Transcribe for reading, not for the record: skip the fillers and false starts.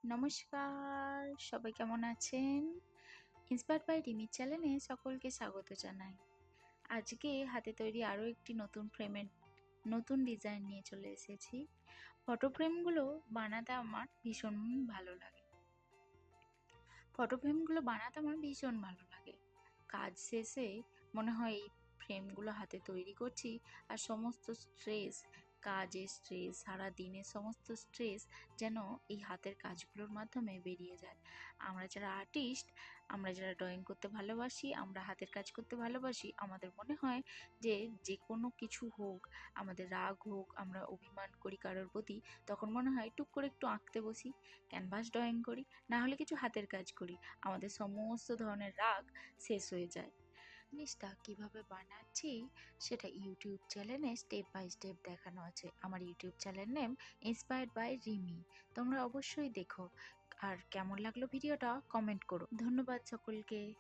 নমস্কার, সবাই কেমন আছেন? ইন্সপায়ার্ড বাই রিমি চ্যানেলে সকলকে স্বাগত জানাই। আজকে হাতে তৈরি আরও একটি নতুন ফ্রেমের নতুন ডিজাইন নিয়ে চলে এসেছি। ফটো ফ্রেমগুলো বানাতে আমার ভীষণ ভালো লাগে। ফটো ফ্রেমগুলো বানাতে আমার ভীষণ ভালো লাগে। কাজ শেষে মনে হয় এই ফ্রেমগুলো হাতে তৈরি করছি আর সমস্ত স্ট্রেস, কাজের স্ট্রেস, সারা দিনের সমস্ত স্ট্রেস যেন এই হাতের কাজগুলোর মাধ্যমে বেরিয়ে যায়। আমরা যারা আর্টিস্ট, আমরা যারা ড্রয়িং করতে ভালোবাসি, আমরা হাতের কাজ করতে ভালোবাসি, আমাদের মনে হয় যে যে কোনো কিছু হোক, আমাদের রাগ হোক, আমরা অভিমান করি কারোর প্রতি, তখন মনে হয় টুক করে একটু আঁকতে বসি, ক্যানভাস ড্রয়িং করি, না হলে কিছু হাতের কাজ করি, আমাদের সমস্ত ধরনের রাগ শেষ হয়ে যায়। জিনিসটা কিভাবে বানাচ্ছি সেটা ইউটিউব চ্যানেলে স্টেপ বাই স্টেপ দেখানো আছে। আমার YouTube channel name inspired by Rimi. তোমরা অবশ্যই দেখো। আর কেমন লাগলো ভিডিওটা কমেন্ট করো। ধন্যবাদ সকলকে।